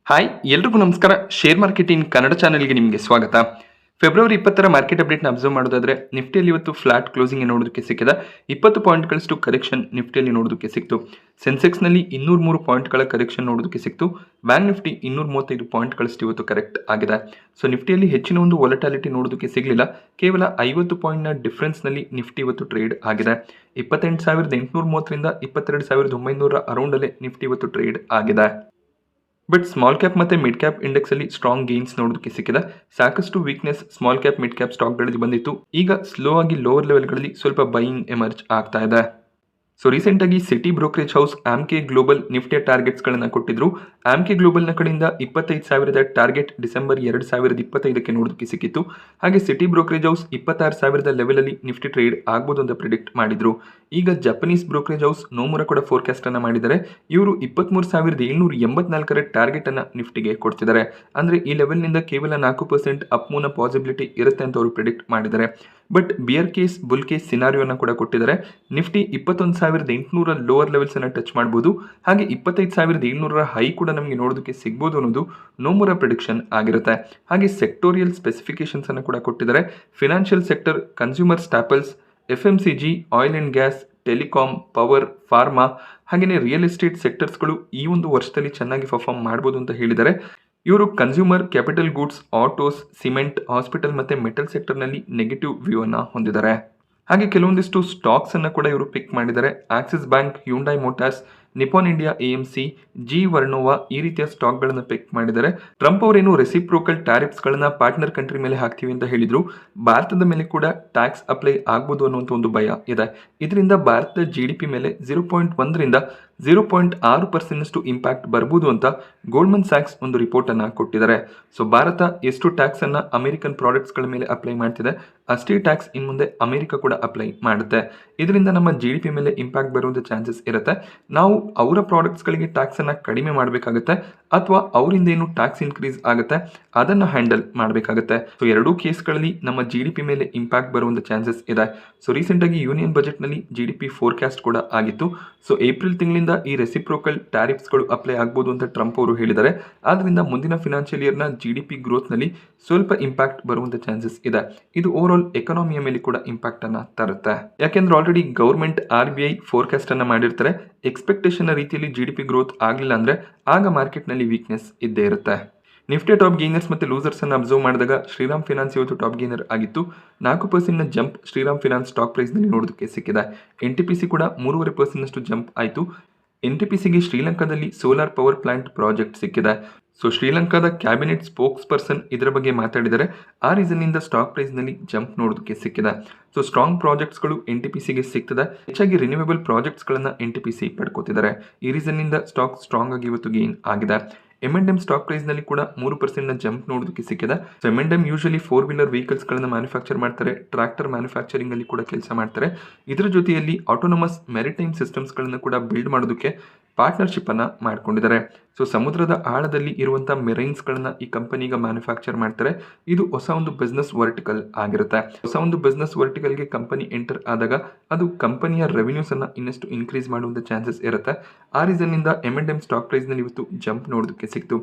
Hi ಎಲ್ರಿಗೂ ನಮಸ್ಕಾರ. Share marketing Kannada ಚಾನೆಲ್ಗೆ ನಿಮಗೆ ಸ್ವಾಗತ. ಫೆಬ್ರವರಿ 20ರ ಮಾರ್ಕೆಟ್ ಅಪ್ಡೇಟ್ನ ಅಬ್ಸರ್ವ್ ಮಾಡೋದಾದ್ರೆ ನಿಫ್ಟಿಯಲ್ಲಿ ಇವತ್ತು ಫ್ಲಾಟ್ ಕ್ಲೋಸಿಂಗ್ ನೋಡೋದಕ್ಕೆ ಸಿಕ್ಕಿದ 20 ಪಾಯಿಂಟ್ಗಳಷ್ಟು ಕರೆಕ್ಷನ್ ನಿಫ್ಟಿಯಲ್ಲಿ ನೋಡೋದಕ್ಕೆ ಸಿಕ್ತು. ಸೆನ್ಸೆಕ್ಸ್ನಲ್ಲಿ 203 ಪಾಯಿಂಟ್ಗಳ ಕರೆಕ್ಷನ್ ನೋಡೋದಕ್ಕೆ ಸಿಕ್ತು. ಬ್ಯಾಂಕ್ ನಿಫ್ಟಿ 235 ಪಾಯಿಂಟ್ಗಳಷ್ಟು ಇವತ್ತು ಕರೆಕ್ಟ್ ಆಗಿದೆ. ಸೊ ನಿಫ್ಟಿಯಲ್ಲಿ ಹೆಚ್ಚಿನ ಒಂದು ವಾಲಟಾಲಿಟಿ ನೋಡೋದಕ್ಕೆ ಸಿಗಲಿಲ್ಲ. ಕೇವಲ 50 ಪಾಯಿಂಟ್ನ ಡಿಫ್ರೆನ್ಸ್ನಲ್ಲಿ ನಿಫ್ಟಿ ಇವತ್ತು ಟ್ರೇಡ್ ಆಗಿದೆ. 28,830ರಿಂದ 22,900 ಅರೌಂಡಲ್ಲೇ ನಿಫ್ಟಿ ಇವತ್ತು ಟ್ರೇಡ್ ಆಗಿದೆ. ಬಟ್ ಸ್ಮಾಲ್ ಕ್ಯಾಪ್ ಮತ್ತು ಮಿಡ್ ಕ್ಯಾಪ್ ಇಂಡೆಕ್ಸ್ ಅಲ್ಲಿ ಸ್ಟ್ರಾಂಗ್ ಗೇನ್ಸ್ ನೋಡೋದಕ್ಕೆ ಸಿಕ್ಕಿದೆ. ಸಾಕಷ್ಟು weakness small cap mid cap ಸ್ಟಾಕ್ಗಳಲ್ಲಿ ಬಂದಿತ್ತು. ಈಗ ಸ್ಲೋ ಆಗಿ ಲೋವರ್ ಲೆವೆಲ್ಗಳಲ್ಲಿ ಸ್ವಲ್ಪ ಬೈಯಿಂಗ್ ಎಮರ್ಜ್ ಆಗ್ತಾ ಇದೆ. ಸೊ ರೀಸೆಂಟಾಗಿ ಸಿಟಿ ಬ್ರೋಕರೇಜ್ ಹೌಸ್ ಆಮ್ಕೆ ಗ್ಲೋಬಲ್ ನಿಫ್ಟಿಯ ಟಾರ್ಗೆಟ್ಸ್ಗಳನ್ನು ಕೊಟ್ಟಿದ್ರು. ಆಮ್ಕೆ ಗ್ಲೋಬಲ್ನ ಕಡೆಯಿಂದ 25,000 ಟಾರ್ಗೆಟ್ ಡಿಸೆಂಬರ್ 2025ಕ್ಕೆ ನೋಡೋದಕ್ಕೆ ಸಿಕ್ಕಿತ್ತು. ಹಾಗೆ ಸಿಟಿ ಬ್ರೋಕರೇಜ್ ಹೌಸ್ 26,000 ಲೆವೆಲಲ್ಲಿ ನಿಫ್ಟಿ ಟ್ರೇಡ್ ಆಗ್ಬೋದು ಅಂತ ಪ್ರಿಡಿಕ್ಟ್ ಮಾಡಿದ್ರು. ಈಗ ಜಪನೀಸ್ ಬ್ರೋಕರೇಜ್ ಹೌಸ್ ನೋಮುರ ಕೂಡ ಫೋರ್ಕಾಸ್ಟ್ ಅನ್ನ ಮಾಡಿದ್ದಾರೆ. ಇವರು 23,784ರ ಟಾರ್ಗೆಟ್ ಅನ್ನ ನಿಫ್ಟಿಗೆ ಕೊಡ್ತಿದ್ದಾರೆ. ಅಂದ್ರೆ ಈ ಲೆವೆಲ್ನಿಂದ ಕೇವಲ 4% ಅಪ್ ಮೂವ್ನ ಪಾಸಿಬಿಲಿಟಿ ಇರುತ್ತೆ ಅಂತ ಅವರು ಪ್ರಿಡಿಕ್ಟ್ ಮಾಡಿದ್ದಾರೆ. But bear case bull case ಸಿನಾರಿಯೋನ ಕೂಡ ಕೊಟ್ಟಿದ್ದಾರೆ. ನಿಫ್ಟಿ 21,800 ಲೋವರ್ ಲೆವೆಲ್ಸ್ ಅನ್ನ ಟಚ್ ಮಾಡಬಹುದು. ಹಾಗೆ 25,700 ಹೈ ಕೂಡ ನಮಗೆ ನೋಡೋದಕ್ಕೆ ಸಿಗ್ಬೋದು ಅನ್ನೋದು ನೋಮುರ ಪ್ರಿಡಿಕ್ಷನ್ ಆಗಿರುತ್ತೆ. ಹಾಗೆ ಸೆಕ್ಟೋರಿಯಲ್ ಸ್ಪೆಸಿಫಿಕೇಶನ್ಸ್ ಅನ್ನು ಕೂಡ ಕೊಟ್ಟಿದ್ದಾರೆ. Financial sector, consumer staples, FMCG, oil and gas, telecom, power, pharma ಹಾಗೆಯೇ ರಿಯಲ್ ಎಸ್ಟೇಟ್ ಸೆಕ್ಟರ್ಸ್ಗಳು ಈ ಒಂದು ವರ್ಷದಲ್ಲಿ ಚೆನ್ನಾಗಿ ಪರ್ಫಾರ್ಮ್ ಮಾಡ್ಬೋದು ಅಂತ ಹೇಳಿದ್ದಾರೆ. ಇವರು consumer, capital goods, autos, cement, hospital ಮತ್ತು ಮೆಟಲ್ ಸೆಕ್ಟರ್ನಲ್ಲಿ ನೆಗೆಟಿವ್ ವ್ಯೂ ಅನ್ನು ಹೊಂದಿದ್ದಾರೆ. ಹಾಗೆ ಕೆಲವೊಂದಿಷ್ಟು ಸ್ಟಾಕ್ಸ್ ಅನ್ನು ಕೂಡ ಇವರು ಪಿಕ್ ಮಾಡಿದ್ದಾರೆ. Axis Bank, Hyundai Motors, Nippon India AMC, GE Vernova ಈ ರೀತಿಯ ಸ್ಟಾಕ್ಗಳನ್ನು ಪಿಕ್ ಮಾಡಿದ್ದಾರೆ. ಟ್ರಂಪ್ ಅವರೇನು ರೆಸಿಪ್ರೋಕಲ್ ಟ್ಯಾರಿಫ್ಸ್ಗಳನ್ನ ಪಾರ್ಟ್ನರ್ ಕಂಟ್ರಿ ಮೇಲೆ ಹಾಕ್ತೀವಿ ಅಂತ ಹೇಳಿದ್ರು. ಭಾರತದ ಮೇಲೆ ಕೂಡ ಟ್ಯಾಕ್ಸ್ ಅಪ್ಲೈ ಆಗ್ಬೋದು ಅನ್ನುವಂಥ ಒಂದು ಭಯ ಇದೆ. ಇದರಿಂದ ಭಾರತದ GDP ಮೇಲೆ 0.1ರಿಂದ 0.6% ಇಂಪ್ಯಾಕ್ಟ್ ಬರ್ಬೋದು ಅಂತ ಗೋಲ್ಡ್ಮನ್ ಸ್ಯಾಕ್ಸ್ ಒಂದು ರಿಪೋರ್ಟ್ ಅನ್ನ ಕೊಟ್ಟಿದ್ದಾರೆ. ಸೊ ಭಾರತ ಎಷ್ಟು ಟ್ಯಾಕ್ಸ್ ಅನ್ನ ಅಮೆರಿಕನ್ ಪ್ರಾಡಕ್ಟ್ಸ್ಗಳ ಮೇಲೆ ಅಪ್ಲೈ ಮಾಡ್ತಿದೆ ಅಷ್ಟೇ ಟ್ಯಾಕ್ಸ್ ಇನ್ ಮುಂದೆ ಅಮೆರಿಕ ಕೂಡ ಅಪ್ಲೈ ಮಾಡುತ್ತೆ. ಇದರಿಂದ ನಮ್ಮ GDP ಮೇಲೆ ಇಂಪ್ಯಾಕ್ಟ್ ಬರುವಂಥ ಚಾನ್ಸಸ್ ಇರುತ್ತೆ. ನಾವು ಅವರ ಪ್ರಾಡಕ್ಟ್ಸ್ಗಳಿಗೆ ಟ್ಯಾಕ್ಸ್ ಅನ್ನ ಕಡಿಮೆ ಮಾಡಬೇಕಾಗುತ್ತೆ ಅಥವಾ ಅವರಿಂದ ಏನು ಟ್ಯಾಕ್ಸ್ ಇನ್ಕ್ರೀಸ್ ಆಗುತ್ತೆ ಅದನ್ನ ಹ್ಯಾಂಡಲ್ ಮಾಡಬೇಕಾಗುತ್ತೆ. ಸೊ ಎರಡೂ ಕೇಸ್ಗಳಲ್ಲಿ ನಮ್ಮ GDP ಮೇಲೆ ಇಂಪ್ಯಾಕ್ಟ್ ಬರುವಂಥ ಚಾನ್ಸಸ್ ಇದೆ. ಸೊ ರೀಸೆಂಟಾಗಿ ಯೂನಿಯನ್ ಬಜೆಟ್ನಲ್ಲಿ GDP ಫೋರ್ಕಾಸ್ಟ್ ಕೂಡ ಆಗಿತ್ತು. ಸೊ ಏಪ್ರಿಲ್ ತಿಂಗಳಿಂದ ಈ ರೆಸಿಪ್ರೋಕಲ್ ಟ್ಯಾರಿಫ್ಸ್ಗಳು ಅಪ್ಲೈ ಆಗ್ಬೋದು ಅಂತ ಟ್ರಂಪ್ ಅವರು ಹೇಳಿದ್ದಾರೆ. ಆದ್ರಿಂದ ಮುಂದಿನ ಫಿನಾನ್ಷಿಯಲ್ ಇಯರ್ನ GDP ಗ್ರೋತ್ನಲ್ಲಿ ಸ್ವಲ್ಪ ಇಂಪ್ಯಾಕ್ಟ್ ಬರುವಂಥ ಚಾನ್ಸಸ್ ಇದೆ. ಇದು ಓವರ್ ಆಲ್ ಎಕಾನಮಿಯ ಮೇಲೆ ಕೂಡ ಇಂಪ್ಯಾಕ್ಟ್ ಅನ್ನ ತರುತ್ತೆ. ಯಾಕೆಂದ್ರೆ ಆಲ್ರೆಡಿ ಗೌರ್ಮೆಂಟ್ RBI ಫೋರ್ಕಾಸ್ಟ್ ಅನ್ನ ಮಾಡಿರ್ತಾರೆ. ಎಕ್ಸ್ಪೆಕ್ಟೇಷನ್ ರೀತಿಯಲ್ಲಿ GDP ಗ್ರೋತ್ ಆಗಲಿಲ್ಲ ಅಂದ್ರೆ ಆಗ ಮಾರ್ಕೆಟ್ ನಲ್ಲಿ ವೀಕ್ನೆಸ್ ಇದ್ದೇ ಇರುತ್ತೆ. ನಿಫ್ಟಿ ಟಾಪ್ ಗೇನರ್ಸ್ ಮತ್ತು ಲೂಸರ್ಸ್ ಅನ್ನು ಅಬ್ಸರ್ವ್ ಮಾಡಿದಾಗ ಶ್ರೀರಾಮ್ ಫಿನಾನ್ಸ್ ಇವತ್ತು ಟಾಪ್ ಗೇನರ್ ಆಗಿತ್ತು. 4% jump Shriram Finance stock price ನಲ್ಲಿ ನೋಡೋದಕ್ಕೆ ಸಿಕ್ಕಿದೆ. NTPC ಕೂಡ 3.5% ಜಂಪ್ ಆಯಿತು. NTPCಗೆ ಶ್ರೀಲಂಕಾದಲ್ಲಿ ಸೋಲಾರ್ ಪವರ್ ಪ್ಲಾಂಟ್ ಪ್ರಾಜೆಕ್ಟ್ ಸಿಕ್ಕಿದೆ. ಸೊ ಶ್ರೀಲಂಕಾದ ಕ್ಯಾಬಿನೆಟ್ ಸ್ಪೋಕ್ಸ್ ಪರ್ಸನ್ ಇದರ ಬಗ್ಗೆ ಮಾತಾಡಿದರೆ ಆ ರೀಸನ್ ಇಂದ ಸ್ಟಾಕ್ ಪ್ರೈಸ್ ನಲ್ಲಿ ಜಂಪ್ ನೋಡೋದಕ್ಕೆ ಸಿಕ್ಕಿದೆ. ಸೊ ಸ್ಟ್ರಾಂಗ್ ಪ್ರಾಜೆಕ್ಟ್ಸ್ಗಳು NTPCಗೆ ಸಿಗ್ತದೆ. ಹೆಚ್ಚಾಗಿ ರಿನ್ಯೂವೇಬಲ್ ಪ್ರಾಜೆಕ್ಟ್ಸ್ಗಳನ್ನ NTPC ಪಡ್ಕೋತಿದ್ದಾರೆ. ಈ ರೀಸನ್ ಇಂದ ಸ್ಟಾಕ್ ಸ್ಟ್ರಾಂಗ್ ಆಗಿ ಇವತ್ತು ಗೇನ್ ಆಗಿದೆ. M&M ಸ್ಟಾಕ್ ಪ್ರೈಸ್ ನಲ್ಲಿ ಕೂಡ 3% ಜಂಪ್ ನೋಡೋದಕ್ಕೆ ಸಿಕ್ಕಿದೆ. ಸೊ M&M ಯೂಶಲಿ 4-ವೀಲರ್ ವೆಹಿಕಲ್ಸ್ ಗಳನ್ನ ಮ್ಯಾನುಫ್ಯಾಕ್ಚರ್ ಮಾಡ್ತಾರೆ. ಟ್ರಾಕ್ಟರ್ ಮ್ಯಾನುಫ್ಯಾಕ್ಚರಿಂಗ್ ಅಲ್ಲಿ ಕೂಡ ಕೆಲಸ ಮಾಡ್ತಾರೆ. ಇದರ ಜೊತೆಯಲ್ಲಿ ಆಟೋನಮಸ್ ಮೆರಿಟೈಮ್ ಸಿಸ್ಟಮ್ಸ್ ಗಳನ್ನ ಕೂಡ ಬಿಲ್ಡ್ ಮಾಡೋದಕ್ಕೆ ಪಾರ್ಟ್ನರ್ಶಿಪ್ ಅನ್ನ ಮಾಡ್ಕೊಂಡಿದ್ದಾರೆ. ಸೊ ಸಮುದ್ರದ ಆಳದಲ್ಲಿ ಇರುವಂತಹ ಮೆರೈನ್ಸ್ ಗಳನ್ನ ಈ ಕಂಪನಿಗ ಮ್ಯಾನುಫ್ಯಾಕ್ಚರ್ ಮಾಡ್ತಾರೆ. ಇದು ಹೊಸ ಒಂದು ಬಿಸ್ನೆಸ್ ವರ್ಟಿಕಲ್ ಆಗಿರುತ್ತೆ. ಹೊಸ ಒಂದು ಬಿಸ್ನೆಸ್ ವರ್ಟಿಕಲ್ಗೆ ಕಂಪನಿ ಎಂಟರ್ ಆದಾಗ ಅದು ಕಂಪನಿಯ ರೆವಿನ್ಯೂಸ್ ಅನ್ನ ಇನ್ನಷ್ಟು ಇನ್ಕ್ರೀಸ್ ಮಾಡುವಂತ ಚಾನ್ಸಸ್ ಇರುತ್ತೆ. ಆ ರೀಸನ್ ಇಂದ M&M ಸ್ಟಾಕ್ ಪ್ರೈಸ್ ನಲ್ಲಿ ಇವತ್ತು ಜಂಪ್ ನೋಡೋದಕ್ಕೆ ಸಿಕ್ತು.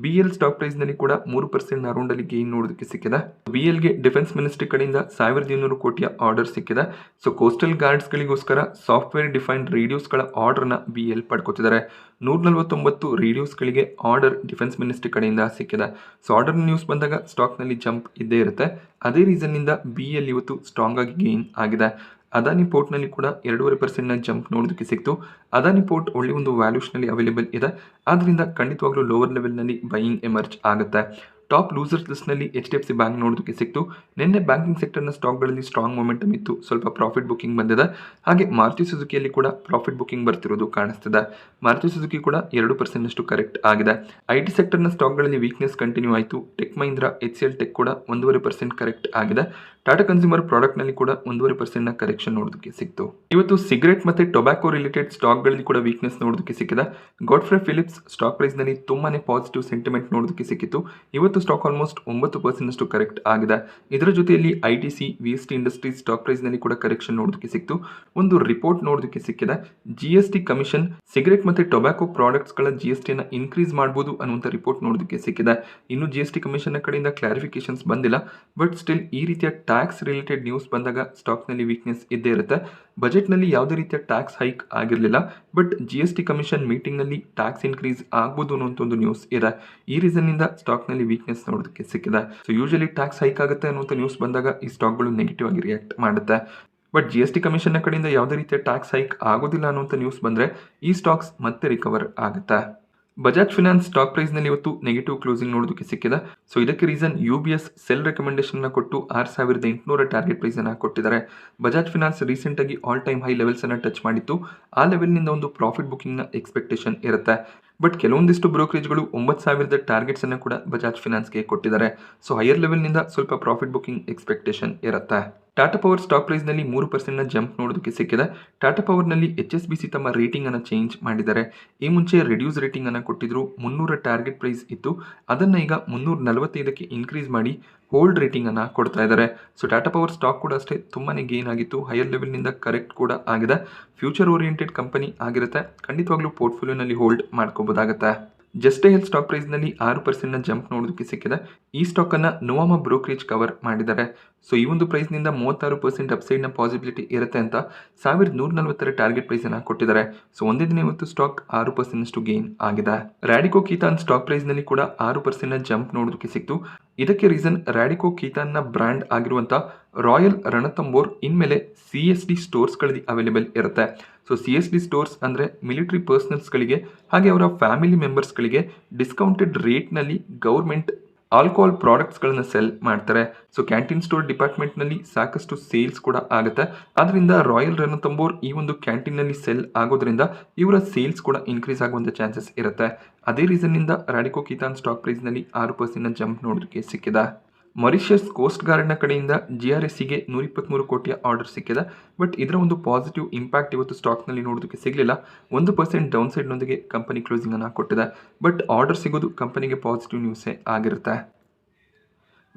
BL ಸ್ಟಾಕ್ ಪ್ರೈಸ್ ನಲ್ಲಿ ಕೂಡ 3% ಅರೌಂಡ್ ಅಲ್ಲಿ ಗೇನ್ ನೋಡೋದಕ್ಕೆ ಸಿಕ್ಕಿದೆ. BL ಗೆ ಡಿಫೆನ್ಸ್ ಮಿನಿಸ್ಟ್ರಿ ಕಡೆಯಿಂದ 1,200 ಕೋಟಿಯ ಆರ್ಡರ್ ಸಿಕ್ಕಿದೆ. ಸೊ ಕೋಸ್ಟಲ್ ಗಾರ್ಡ್ಸ್ ಗಳಿಗೋಸ್ಕರ ಸಾಫ್ಟ್ವೇರ್ ಡಿಫೈನ್ಡ್ ರೇಡಿಯೋಸ್ ಗಳ ಆರ್ಡರ್ ನ BL ಪಡ್ಕೋತಿದ್ದಾರೆ. 149 ರೇಡಿಯೋಸ್ ಗಳಿಗೆ ಆರ್ಡರ್ ಡಿಫೆನ್ಸ್ ಮಿನಿಸ್ಟ್ರಿ ಕಡೆಯಿಂದ ಸಿಕ್ಕಿದೆ. ಸೊ ಆರ್ಡರ್ ನ್ಯೂಸ್ ಬಂದಾಗ ಸ್ಟಾಕ್ ನಲ್ಲಿ ಜಂಪ್ ಇದ್ದೇ ಇರುತ್ತೆ. ಅದೇ ರೀಸನ್ ಇಂದ BL ಇವತ್ತು ಸ್ಟ್ರಾಂಗ್ ಆಗಿ ಗೇನ್ ಆಗಿದೆ. ಅದಾನಿ ಪೋರ್ಟ್ ನಲ್ಲಿ ಕೂಡ 2.5% ಜಂಪ್ ನೋಡೋದಕ್ಕೆ ಸಿಕ್ತು. ಅದಾನಿ ಪೋರ್ಟ್ ಒಳ್ಳೆ ಒಂದು ವ್ಯಾಲ್ಯೂಷನ್ ನಲ್ಲಿ ಅವೈಲೇಬಲ್ ಇದೆ. ಆದ್ರಿಂದ ಖಂಡಿತವಾಗ್ಲೂ ಲೋವರ್ ಲೆವೆಲ್ ನಲ್ಲಿ ಬೈಯಿಂಗ್ ಎಮರ್ಜ್ ಆಗುತ್ತೆ. ಟಾಪ್ ಲೂಸರ್ಸ್ ಲಿಸ್ಟ್ ನಲ್ಲಿ HDFC ಬ್ಯಾಂಕ್ ನೋಡೋದಕ್ಕೆ ಸಿಕ್ತು. ನಿನ್ನೆ ಬ್ಯಾಂಕಿಂಗ್ ಸೆಕ್ಟರ್ನ ಸ್ಟಾಕ್ಗಳಲ್ಲಿ ಸ್ಟ್ರಾಂಗ್ ಮೊಮೆಂಟಮ್ ಇತ್ತು. ಸ್ವಲ್ಪ ಪ್ರಾಫಿಟ್ ಬುಕಿಂಗ್ ಬಂದಿದೆ. ಹಾಗೆ ಮಾರುತಿ ಸುಜುಕಿಯಲ್ಲಿ ಕೂಡ ಪ್ರಾಫಿಟ್ ಬುಕಿಂಗ್ ಬರ್ತಿರೋದು ಕಾಣಿಸ್ತಿದೆ. ಮಾರುತಿ ಸುಜುಕಿ ಕೂಡ 2% ಅಷ್ಟು ಕರೆಕ್ಟ್ ಆಗಿದೆ. IT ಸೆಕ್ಟರ್ನ ಸ್ಟಾಕ್ಗಳಲ್ಲಿ ವೀಕ್ನೆಸ್ ಕಂಟಿನ್ಯೂ ಆಯಿತು. ಟೆಕ್ ಮಹೀಂದ್ರ HCL ಟೆಕ್ ಕೂಡ 1.5% ಕರೆಕ್ಟ್ ಆಗಿದೆ. ಟಾಟಾ ಕನ್ಸ್ಯೂಮರ್ ಪ್ರಾಡಕ್ಟ್ ನಲ್ಲಿ ಕೂಡ 1.5% ಕರೆಕ್ಷನ್ ನೋಡೋದಕ್ಕೆ ಸಿಕ್ತು. ಇವತ್ತು ಸಿಗರೆಟ್ ಮತ್ತೆ ಟೊಬ್ಯಾಕೋ ರಿಲೇಟೆಡ್ ಸ್ಟಾಕ್ ಗಳಲ್ಲಿ ಕೂಡ ವೀಕ್ನೆಸ್ ನೋಡೋದಕ್ಕೆ ಸಿಕ್ಕಿದೆ. ಗಾಡ್ಫ್ರೇ ಫಿಲಿಪ್ಸ್ ಸ್ಟಾಕ್ ಪ್ರೈಸ್ ನಲ್ಲಿ ತುಂಬಾನೇ ಪಾಸಿಟಿವ್ ಸೆಂಟಿಮೆಂಟ್ ನೋಡೋದಕ್ಕೆ ಸಿಕ್ಕಿತ್ತು. ಇವತ್ತು ಸ್ಟಾಕ್ ಆಲ್ಮೋಸ್ಟ್ 9% ಅಷ್ಟು ಕರೆಕ್ಟ್ ಆಗಿದೆ. ಇದರ ಜೊತೆಯಲ್ಲಿ ITC VST Industries stock price ನಲ್ಲಿ ಕೂಡ ಕರೆಕ್ಷನ್ ನೋಡೋದಕ್ಕೆ ಸಿಕ್ತು. ಒಂದು ರಿಪೋರ್ಟ್ ನೋಡೋದಕ್ಕೆ ಸಿಕ್ಕಿದೆ. ಜಿಎಸ್ಟಿ ಕಮಿಷನ್ ಸಿಗರೆಟ್ ಮತ್ತೆ ಟೊಬ್ಯಾಕೋ ಪ್ರಾಡಕ್ಟ್ಸ್ ಗಳ ಜಿಎಸ್ಟಿಯನ್ನು ಇನ್ಕ್ರೀಸ್ ಮಾಡಬಹುದು ಅನ್ನುವಂಥ ರಿಪೋರ್ಟ್ ನೋಡೋದಕ್ಕೆ ಸಿಕ್ಕಿದೆ. ಇನ್ನು ಜಿಎಸ್ಟಿ ಕಮಿಷನ್ ಕಡೆಯಿಂದ ಕ್ಲಾರಿಫಿಕೇಶನ್ಸ್ ಬಂದಿಲ್ಲ. ಬಟ್ ಸ್ಟಿಲ್ ಈ ರೀತಿಯ ಟ್ಯಾಕ್ಸ್ ರಿಲೇಟೆಡ್ ನ್ಯೂಸ್ ಬಂದಾಗ ಸ್ಟಾಕ್ ನಲ್ಲಿ ವೀಕ್ನೆಸ್ ಇದ್ದೇ ಇರುತ್ತೆ. ಬಜೆಟ್ ನಲ್ಲಿ ಯಾವುದೇ ರೀತಿಯ ಟ್ಯಾಕ್ಸ್ ಹೈಕ್ ಆಗಿರಲಿಲ್ಲ. ಬಟ್ ಜಿಎಸ್ಟಿ ಕಮಿಷನ್ ಮೀಟಿಂಗ್ ನಲ್ಲಿ ಟ್ಯಾಕ್ಸ್ ಇನ್ಕ್ರೀಸ್ ಆಗಬಹುದು ಅನ್ನುವಂಥ ಒಂದು ನ್ಯೂಸ್ ಇದೆ. ಈ ರೀಸನ್ ಇಂದ ಸ್ಟಾಕ್ ನಲ್ಲಿ ವೀಕ್ನೆಸ್ ನೋಡೋದಕ್ಕೆ ಸಿಕ್ಕಿದೆ. ಸೊ ಯೂಶಲಿ ಟ್ಯಾಕ್ಸ್ ಹೈಕ್ ಆಗುತ್ತೆ ಅನ್ನುವಂಥ ನ್ಯೂಸ್ ಬಂದಾಗ ಈ ಸ್ಟಾಕ್ಗಳು ನೆಗೆಟಿವ್ ಆಗಿ ರಿಯಾಕ್ಟ್ ಮಾಡುತ್ತೆ. ಬಟ್ ಜಿಎಸ್ಟಿ ಕಮಿಷನ್ ಕಡೆಯಿಂದ ಯಾವುದೇ ರೀತಿಯ ಟ್ಯಾಕ್ಸ್ ಹೈಕ್ ಆಗೋದಿಲ್ಲ ಅನ್ನುವಂಥ ನ್ಯೂಸ್ ಬಂದ್ರೆ ಈ ಸ್ಟಾಕ್ಸ್ ಮತ್ತೆ ರಿಕವರ್ ಆಗುತ್ತೆ. ಬಜಾಜ್ ಫಿನಾನ್ಸ್ ಸ್ಟಾಕ್ ಪ್ರೈಸ್ ನಲ್ಲಿ ಇವತ್ತು ನೆಗೆಟಿವ್ ಕ್ಲೋಸಿಂಗ್ ನೋಡೋದಕ್ಕೆ ಸಿಕ್ಕಿದೆ. ಸೊ ಇದಕ್ಕೆ ರೀಸನ್ ಯುಬಿಎಸ್ ಸೆಲ್ ರೆಕಮೆಂಡೇಶನ್ ಕೊಟ್ಟು 6,800 ಟಾರ್ಗೆಟ್ ಪ್ರೈಸ್ ಅನ್ನ ಕೊಟ್ಟಿದ್ದಾರೆ. ಬಜಾಜ್ ಫಿನಾನ್ಸ್ ರೀಸೆಂಟ್ ಆಗಿ ಆಲ್ ಟೈಮ್ ಹೈ ಲೆವೆಲ್ಸ್ ಅನ್ನ ಟಚ್ ಮಾಡಿತ್ತು. ಆ ಲೆವೆಲ್ ನಿಂದ ಒಂದು ಪ್ರಾಫಿಟ್ ಬುಕಿಂಗ್ ನ ಎಕ್ಸ್ಪೆಕ್ಟೇಷನ್ ಇರುತ್ತೆ. ಬಟ್ ಕೆಲವೊಂದಿಷ್ಟು ಬ್ರೋಕರೇಜ್ಗಳು 9,000 ಟಾರ್ಗೆಟ್ಸ್ ಅನ್ನು ಕೂಡ ಬಜಾಜ್ ಫಿನಾನ್ಸ್ಗೆ ಕೊಟ್ಟಿದ್ದಾರೆ. ಸೊ ಹೈಯರ್ ಲೆವೆಲ್ ನಿಂದ ಸ್ವಲ್ಪ ಪ್ರಾಫಿಟ್ ಬುಕಿಂಗ್ ಎಕ್ಸ್ಪೆಕ್ಟೇಷನ್ ಇರುತ್ತೆ. ಟಾಟಾ ಪವರ್ ಸ್ಟಾಕ್ ಪ್ರೈಸ್ ನಲ್ಲಿ 3% ನ ಜಂಪ್ ನೋಡೋದಕ್ಕೆ ಸಿಕ್ಕಿದೆ. ಟಾಟಾ ಪವರ್ ನಲ್ಲಿ HSBC ತಮ್ಮ ರೇಟಿಂಗ್ ಅನ್ನು ಚೇಂಜ್ ಮಾಡಿದ್ದಾರೆ. ಈ ಮುಂಚೆ ರಿಡ್ಯೂಸ್ ರೇಟಿಂಗ್ ಅನ್ನು ಕೊಟ್ಟಿದ್ರು. 300 ಟಾರ್ಗೆಟ್ ಪ್ರೈಸ್ ಇತ್ತು. ಅದನ್ನ ಈಗ 345ಕ್ಕೆ ಇನ್ಕ್ರೀಸ್ ಮಾಡಿ ಹೋಲ್ಡ್ ರೇಟಿಂಗ್ ಅನ್ನ ಕೊಡ್ತಾ ಇದ್ದಾರೆ. ಸೊ ಟಾಟಾ ಪವರ್ ಸ್ಟಾಕ್ ಕೂಡ ಅಷ್ಟೇ ತುಂಬಾನೇ ಗೇನ್ ಆಗಿತ್ತು. ಹೈಯರ್ ಲೆವೆಲ್ ನಿಂದ ಕರೆಕ್ಟ್ ಕೂಡ ಆಗಿದೆ. ಫ್ಯೂಚರ್ ಓರಿಯೆಂಟೆಡ್ ಕಂಪನಿ ಆಗಿರುತ್ತೆ. ಖಂಡಿತವಾಗ್ಲೂ ಪೋರ್ಟ್ಫೋಲಿಯೋನಲ್ಲಿ ಹೋಲ್ಡ್ ಮಾಡ್ಕೋಬಹುದಾಗುತ್ತೆ. ಜಸ್ಟ್ ಹೆಲ್ತ್ ಸ್ಟಾಕ್ ಪ್ರೈಸ್ ನಲ್ಲಿ 6% ನ ಜಂಪ್ ನೋಡೋದಕ್ಕೆ ಸಿಕ್ಕಿದೆ. ಈ ಸ್ಟಾಕ್ ಅನ್ನ ನೋವಾಮಾ ಬ್ರೋಕರೇಜ್ ಕವರ್ ಮಾಡಿದ್ದಾರೆ. ಸೊ ಈ ಒಂದು ಪ್ರೈಸ್ ನಿಂದ 36% ಅಪ್ಸೈಡ್ ನ ಪಾಸಿಬಿಲಿಟಿ ಇರುತ್ತೆ ಅಂತ 1,140 ಟಾರ್ಗೆಟ್ ಪ್ರೈಸ್ ಅನ್ನ ಕೊಟ್ಟಿದ್ದಾರೆ. ಸೊ ಒಂದೇ ದಿನ ಇವತ್ತು ಸ್ಟಾಕ್ 6% ಅಷ್ಟು ಗೇನ್ ಆಗಿದೆ. ರಾಡಿಕೋ ಕೀತಾನ್ ಸ್ಟಾಕ್ ಪ್ರೈಸ್ ನಲ್ಲಿ ಕೂಡ 6% ನ ಜಂಪ್ ನೋಡೋದಕ್ಕೆ ಸಿಕ್ತು. ಇದಕ್ಕೆ ರೀಸನ್ ರಾಡಿಕೋ ಕೀತಾನ್ ನ ಬ್ರಾಂಡ್ ಆಗಿರುವಂತ ರಾಯಲ್ ರಣತಂಬೋರ್ ಇನ್ಮೇಲೆ CSD ಸ್ಟೋರ್ಸ್ ಗಳಲ್ಲಿ ಅವೈಲೇಬಲ್ ಇರುತ್ತೆ. ಸೊ CSD ಸ್ಟೋರ್ಸ್ ಅಂದ್ರೆ ಮಿಲಿಟರಿ ಪರ್ಸನಲ್ಸ್ ಗಳಿಗೆ ಹಾಗೆ ಅವರ ಫ್ಯಾಮಿಲಿ ಮೆಂಬರ್ಸ್ ಗಳಿಗೆ ಡಿಸ್ಕೌಂಟೆಡ್ ರೇಟ್ ನಲ್ಲಿ ಗೌರ್ಮೆಂಟ್ ಆಲ್ಕೋಹಾಲ್ ಪ್ರಾಡಕ್ಟ್ಸ್ ಗಳನ್ನ ಸೆಲ್ ಮಾಡ್ತಾರೆ. ಸೊ ಕ್ಯಾಂಟೀನ್ ಸ್ಟೋರ್ ಡಿಪಾರ್ಟ್ಮೆಂಟ್ ನಲ್ಲಿ ಸಾಕಷ್ಟು ಸೇಲ್ಸ್ ಕೂಡ ಆಗುತ್ತೆ. ಆದ್ರಿಂದ ರಾಯಲ್ ರಣತಂಬೋರ್ ಈ ಒಂದು ಕ್ಯಾಂಟೀನ್ ನಲ್ಲಿ ಸೆಲ್ ಆಗೋದ್ರಿಂದ ಇವರ ಸೇಲ್ಸ್ ಕೂಡ ಇನ್ಕ್ರೀಸ್ ಆಗುವಂತ ಚಾನ್ಸಸ್ ಇರುತ್ತೆ. ಅದೇ ರೀಸನ್ ನಿಂದ ರಾಡಿಕೋ ಕೀತಾನ್ ಸ್ಟಾಕ್ ಪ್ರೈಸ್ ನಲ್ಲಿ 6% ನ ಜಂಪ್ ನೋಡೋದಕ್ಕೆ ಸಿಕ್ಕಿದೆ. ಮಾರಿಷಿಯಸ್ ಕೋಸ್ಟ್ ಗಾರ್ಡ್ ನ ಕಡೆಯಿಂದ GRSಗೆ 123 ಕೋಟಿಯ ಆರ್ಡರ್ ಸಿಕ್ಕಿದೆ. ಬಟ್ ಇದರ ಒಂದು ಪಾಸಿಟಿವ್ ಇಂಪ್ಯಾಕ್ಟ್ ಇವತ್ತು ಸ್ಟಾಕ್ ನಲ್ಲಿ ನೋಡೋದಕ್ಕೆ ಸಿಗಲಿಲ್ಲ. 1% ಡೌನ್ ಸೈಡ್ ನೊಂದಿಗೆ ಕಂಪನಿ ಕ್ಲೋಸಿಂಗ್ ಅನ್ನ ಕೊಟ್ಟಿದೆ. ಬಟ್ ಆರ್ಡರ್ ಸಿಗೋದು ಕಂಪನಿಗೆ ಪಾಸಿಟಿವ್ ನ್ಯೂಸೇ ಆಗಿರುತ್ತೆ.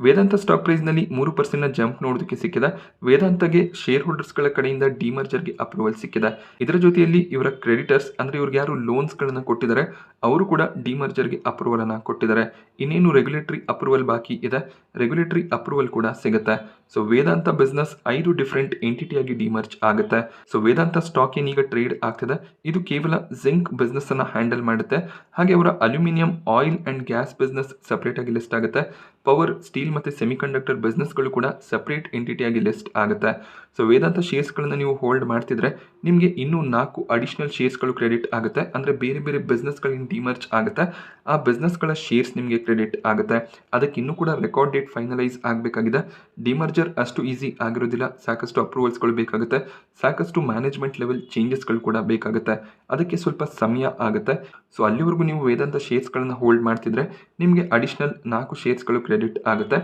ವೇದಾಂತ ಸ್ಟಾಕ್ ಪ್ರೈಸ್ ನಲ್ಲಿ 3% ನ ಜಂಪ್ ನೋಡೋದಕ್ಕೆ ಸಿಕ್ಕಿದೆ. ವೇದಾಂತಗೆ ಶೇರ್ ಹೋಲ್ಡರ್ಸ್ ಗಳ ಕಡೆಯಿಂದ ಡಿಮರ್ಜರ್ಗೆ ಅಪ್ರೂವಲ್ ಸಿಕ್ಕಿದೆ. ಇದರ ಜೊತೆಯಲ್ಲಿ ಇವರ ಕ್ರೆಡಿಟರ್ಸ್ ಅಂದ್ರೆ ಇವ್ರಿಗೆ ಯಾರು ಲೋನ್ಸ್ ಗಳನ್ನ ಕೊಟ್ಟಿದ್ದಾರೆ ಅವರು ಕೂಡ ಡಿಮರ್ಜರ್ಗೆ ಅಪ್ರೂವಲ್ ಅನ್ನ ಕೊಟ್ಟಿದ್ದಾರೆ. ಇನ್ನೇನು ರೆಗ್ಯುಲೇಟರಿ ಅಪ್ರೂವಲ್ ಬಾಕಿ ಇದೆ. ರೆಗ್ಯುಲೇಟರಿ ಅಪ್ರೂವಲ್ ಕೂಡ ಸಿಗುತ್ತೆ. ಸೊ ವೇದಾಂತ ಬಿಸ್ನೆಸ್ 5 ಡಿಫರೆಂಟ್ ಎಂಟಿಟಿಯಾಗಿ ಡಿಮರ್ಜ್ ಆಗುತ್ತೆ. ಸೊ ವೇದಾಂತ ಸ್ಟಾಕ್ ಏನೀಗ ಟ್ರೇಡ್ ಆಗ್ತಿದೆ ಇದು ಕೇವಲ ಜಿಂಕ್ ಬಿಸ್ನೆಸ್ ಅನ್ನ ಹ್ಯಾಂಡಲ್ ಮಾಡುತ್ತೆ. ಹಾಗೆ ಅವರ aluminium oil and gas business separate ಆಗಿ ಲಿಸ್ಟ್ ಆಗುತ್ತೆ. ಪವರ್, ಸ್ಟೀಲ್ ಮತ್ತೆ ಸೆಮಿಕಂಡಕ್ಟರ್ ಬಿಸ್ನೆಸ್ಗಳು ಕೂಡ ಸಪರೇಟ್ ಎಂಟಿಟಿಯಾಗಿ ಲಿಸ್ಟ್ ಆಗುತ್ತೆ. ಸೊ ವೇದಾಂತ ಶೇರ್ಸ್ಗಳನ್ನು ನೀವು ಹೋಲ್ಡ್ ಮಾಡ್ತಿದ್ರೆ ನಿಮಗೆ ಇನ್ನೂ 4 ಅಡಿಷನಲ್ ಶೇರ್ಸ್ಗಳು ಕ್ರೆಡಿಟ್ ಆಗುತ್ತೆ. ಅಂದರೆ ಬೇರೆ ಬೇರೆ ಬಿಸ್ನೆಸ್ಗಳಿಂದ ಡಿಮರ್ಜ್ ಆಗುತ್ತೆ. ಆ ಬಿಸ್ನೆಸ್ಗಳ ಶೇರ್ಸ್ ನಿಮಗೆ ಕ್ರೆಡಿಟ್ ಆಗುತ್ತೆ. ಅದಕ್ಕೆ ಇನ್ನೂ ಕೂಡ ರೆಕಾರ್ಡ್ ಡೇಟ್ ಫೈನಲೈಸ್ ಆಗಬೇಕಾಗಿದೆ. ಡಿಮರ್ಜರ್ ಅಷ್ಟು ಈಸಿ ಆಗಿರೋದಿಲ್ಲ. ಸಾಕಷ್ಟು ಅಪ್ರೂವಲ್ಸ್ಗಳು ಬೇಕಾಗುತ್ತೆ. ಸಾಕಷ್ಟು ಮ್ಯಾನೇಜ್ಮೆಂಟ್ ಲೆವೆಲ್ ಚೇಂಜಸ್ಗಳು ಕೂಡ ಬೇಕಾಗುತ್ತೆ. ಅದಕ್ಕೆ ಸ್ವಲ್ಪ ಸಮಯ ಆಗುತ್ತೆ. ಸೊ ಅಲ್ಲಿವರೆಗೂ ನೀವು ವೇದಾಂತ ಶೇರ್ಸ್ಗಳನ್ನು ಹೋಲ್ಡ್ ಮಾಡ್ತಿದ್ರೆ ನಿಮಗೆ ಅಡಿಷನಲ್ 4 ಶೇರ್ಸ್ಗಳು ಕ್ರೆಡಿಟ್ ಆಗುತ್ತೆ.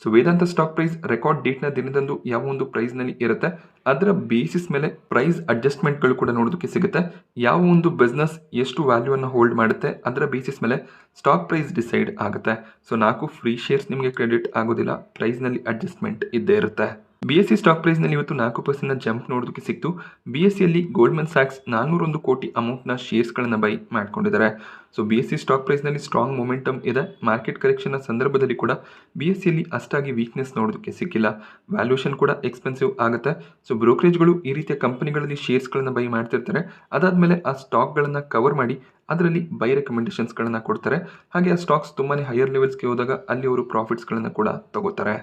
ಸೊ ವೇದಾಂತ ಸ್ಟಾಕ್ ಪ್ರೈಸ್ ರೆಕಾರ್ಡ್ ಡೇಟ್ನ ದಿನದಂದು ಯಾವ ಒಂದು ಪ್ರೈಸ್ನಲ್ಲಿ ಇರುತ್ತೆ ಅದರ ಬೇಸಿಸ್ ಮೇಲೆ ಪ್ರೈಸ್ ಅಡ್ಜಸ್ಟ್ಮೆಂಟ್ಗಳು ಕೂಡ ನೋಡೋದಕ್ಕೆ ಸಿಗುತ್ತೆ. ಯಾವ ಒಂದು ಬಿಸ್ನೆಸ್ ಎಷ್ಟು ವ್ಯಾಲ್ಯೂವನ್ನು ಹೋಲ್ಡ್ ಮಾಡುತ್ತೆ ಅದರ ಬೇಸಿಸ್ ಮೇಲೆ ಸ್ಟಾಕ್ ಪ್ರೈಸ್ ಡಿಸೈಡ್ ಆಗುತ್ತೆ. ಸೊ 4 ಫ್ರೀ ಶೇರ್ಸ್ ನಿಮಗೆ ಕ್ರೆಡಿಟ್ ಆಗೋದಿಲ್ಲ. ಪ್ರೈಸ್ನಲ್ಲಿ ಅಡ್ಜಸ್ಟ್ಮೆಂಟ್ ಇದ್ದೇ ಇರುತ್ತೆ. BSE ಸ್ಟಾಕ್ ಪ್ರೈಸ್ ನಲ್ಲಿ ಇವತ್ತು 4% ಜಂಪ್ ನೋಡೋದಕ್ಕೆ ಸಿಕ್ತು. BSEಯಲ್ಲಿ ಗೋಲ್ಡ್ಮನ್ ಸ್ಯಾಕ್ಸ್ 401 ಕೋಟಿ ಅಮೌಂಟ್ನ ಶೇರ್ಸ್ಗಳನ್ನು ಬೈ ಮಾಡ್ಕೊಂಡಿದ್ದಾರೆ. ಸೊ BSE ಸ್ಟಾಕ್ ಪ್ರೈಸ್ ನಲ್ಲಿ ಸ್ಟ್ರಾಂಗ್ ಮೊಮೆಂಟಮ್ ಇದೆ. ಮಾರ್ಕೆಟ್ ಕರೆಕ್ಷನ್ ಸಂದರ್ಭದಲ್ಲಿ ಕೂಡ BSEಯಲ್ಲಿ ಅಷ್ಟಾಗಿ ವೀಕ್ನೆಸ್ ನೋಡೋದಕ್ಕೆ ಸಿಕ್ಕಿಲ್ಲ. ವ್ಯಾಲ್ಯೂಷನ್ ಕೂಡ ಎಕ್ಸ್ಪೆನ್ಸಿವ್ ಆಗುತ್ತೆ. ಸೊ ಬ್ರೋಕರೇಜ್ಗಳು ಈ ರೀತಿಯ ಕಂಪನಿಗಳಲ್ಲಿ ಶೇರ್ಸ್ಗಳನ್ನು ಬೈ ಮಾಡ್ತಿರ್ತಾರೆ. ಅದಾದ್ಮೇಲೆ ಆ ಸ್ಟಾಕ್ಗಳನ್ನು ಕವರ್ ಮಾಡಿ ಅದರಲ್ಲಿ ಬೈ ರೆಕಮೆಂಡೇಶನ್ಸ್ಗಳನ್ನು ಕೊಡ್ತಾರೆ. ಹಾಗೆ ಆ ಸ್ಟಾಕ್ಸ್ ತುಂಬಾನೇ ಹೈಯರ್ ಲೆವೆಲ್ಸ್ಗೆ ಹೋದಾಗ ಅಲ್ಲಿ ಅವರು ಪ್ರಾಫಿಟ್ಸ್ಗಳನ್ನು ಕೂಡ ತಗೋತಾರೆ.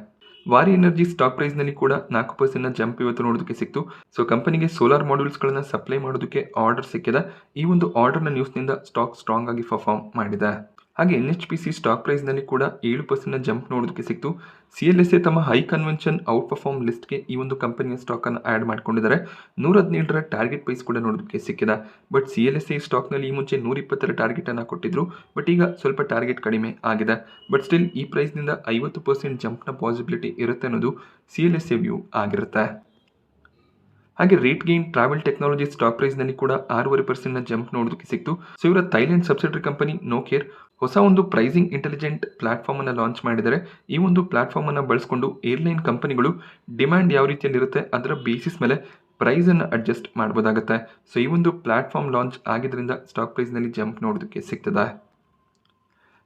ವಾರಿ ಎನರ್ಜಿ ಸ್ಟಾಕ್ ಪ್ರೈಸ್ ನಲ್ಲಿ ಕೂಡ 4% ಜಂಪ್ ಇವತ್ತು ನೋಡೋದಕ್ಕೆ ಸಿಕ್ತು. ಸೊ ಕಂಪನಿಗೆ ಸೋಲಾರ್ ಮಾಡ್ಯೂಲ್ಸ್ಗಳನ್ನು ಸಪ್ಲೈ ಮಾಡೋದಕ್ಕೆ ಆರ್ಡರ್ ಸಿಕ್ಕಿದೆ. ಈ ಒಂದು ಆರ್ಡರ್ನ ನ್ಯೂಸ್ನಿಂದ ಸ್ಟಾಕ್ ಸ್ಟ್ರಾಂಗ್ ಆಗಿ ಪರ್ಫಾರ್ಮ್ ಮಾಡಿದೆ. ಹಾಗೆ NHPC ಸ್ಟಾಕ್ ಪ್ರೈಸ್ನಲ್ಲಿ ಕೂಡ 7% ಜಂಪ್ ನೋಡೋದಕ್ಕೆ ಸಿಕ್ತು. CLSA ತಮ್ಮ ಹೈ ಕನ್ವೆನ್ಷನ್ ಔಟ್ ಪರ್ಫಾರ್ಮ್ ಲಿಸ್ಟ್ಗೆ ಈ ಒಂದು ಕಂಪನಿಯ ಸ್ಟಾಕನ್ನು ಆ್ಯಡ್ ಮಾಡ್ಕೊಂಡಿದ್ದಾರೆ. 117ರ ಟಾರ್ಗೆಟ್ ಪ್ರೈಸ್ ಕೂಡ ನೋಡೋದಕ್ಕೆ ಸಿಕ್ಕಿದೆ. ಬಟ್ CLSA ಸ್ಟಾಕ್ನಲ್ಲಿ ಈ ಮುಂಚೆ 120ರ ಟಾರ್ಗೆಟನ್ನು ಕೊಟ್ಟಿದ್ರು. ಬಟ್ ಈಗ ಸ್ವಲ್ಪ ಟಾರ್ಗೆಟ್ ಕಡಿಮೆ ಆಗಿದೆ. ಬಟ್ ಸ್ಟಿಲ್ ಈ ಪ್ರೈಸ್ನಿಂದ 50% ಜಂಪ್ನ ಪಾಸಿಬಿಲಿಟಿ ಇರುತ್ತೆ ಅನ್ನೋದು CLSA ವ್ಯೂ ಆಗಿರುತ್ತೆ. ಹಾಗೆ RateGain travel technology stock ಪ್ರೈಸ್ನಲ್ಲಿ ಕೂಡ 6.5% ಜಂಪ್ ನೋಡೋದಕ್ಕೆ ಸಿಕ್ತು. ಸೊ ಇವರ ಥೈಲ್ಯಾಂಡ್ ಸಬ್ಸಿಡರಿ ಕಂಪನಿ ನೋಕೇರ್ ಹೊಸ ಒಂದು ಪ್ರೈಸಿಂಗ್ ಇಂಟೆಲಿಜೆಂಟ್ ಪ್ಲಾಟ್ಫಾರ್ಮ್ ಅನ್ನು ಲಾಂಚ್ ಮಾಡಿದ್ದಾರೆ. ಈ ಒಂದು ಪ್ಲಾಟ್ಫಾರ್ಮ್ ಅನ್ನು ಬಳಸಿಕೊಂಡು ಏರ್ಲೈನ್ ಕಂಪನಿಗಳು ಡಿಮ್ಯಾಂಡ್ ಯಾವ ರೀತಿಯಲ್ಲಿ ಇರುತ್ತೆ ಅದರ ಬೇಸಿಸ್ ಮೇಲೆ ಪ್ರೈಸ್ ಅನ್ನು ಅಡ್ಜಸ್ಟ್ ಮಾಡಬಹುದಾಗುತ್ತೆ. ಸೊ ಈ ಒಂದು ಪ್ಲಾಟ್ಫಾರ್ಮ್ ಲಾಂಚ್ ಆಗಿದ್ರಿಂದ ಸ್ಟಾಕ್ ಪ್ರೈಸ್ನಲ್ಲಿ ಜಂಪ್ ನೋಡೋದಕ್ಕೆ ಸಿಗ್ತದೆ.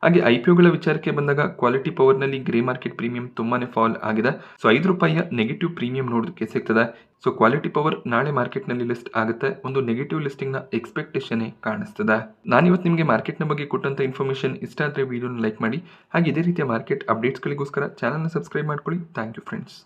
ಹಾಗೆ IPOಗಳ ವಿಚಾರಕ್ಕೆ ಬಂದಾಗ ಕ್ವಾಲಿಟಿ ಪವರ್ನಲ್ಲಿ ಗ್ರೇ ಮಾರ್ಕೆಟ್ ಪ್ರೀಮಿಯಂ ತುಂಬಾನೇ ಫಾಲ್ ಆಗಿದೆ. ಸೊ ₹5 ನೆಗೆಟಿವ್ ಪ್ರೀಮಿಯಂ ನೋಡೋದಕ್ಕೆ ಸಿಗ್ತದೆ. ಸೊ ಕ್ವಾಲಿಟಿ ಪವರ್ ನಾಳೆ ಮಾರ್ಕೆಟ್ನಲ್ಲಿ ಲಿಸ್ಟ್ ಆಗುತ್ತೆ. ಒಂದು ನೆಗೆಟಿವ್ ಲಿಸ್ಟಿಂಗ್ನ ಎಕ್ಸ್ಪೆಕ್ಟೇಷನ್ ಕಾಣಿಸ್ತದೆ. ನಾನಿವತ್ತು ನಿಮಗೆ ಮಾರ್ಕೆಟ್ನ ಬಗ್ಗೆ ಕೊಟ್ಟಂತ ಇನ್ಫಾರ್ಮೇಷನ್ ಇಷ್ಟ ಆದರೆ ವಿಡಿಯೋನ ಲೈಕ್ ಮಾಡಿ. ಹಾಗೆ ಇದೇ ರೀತಿಯ ಮಾರ್ಕೆಟ್ ಅಪ್ಡೇಟ್ಸ್ಗಳಿಗೋಸ್ಕರ ಚಾನಲ್ನ ಸಬ್ಸ್ಕ್ರೈಬ್ ಮಾಡ್ಕೊಳ್ಳಿ. Thank you friends.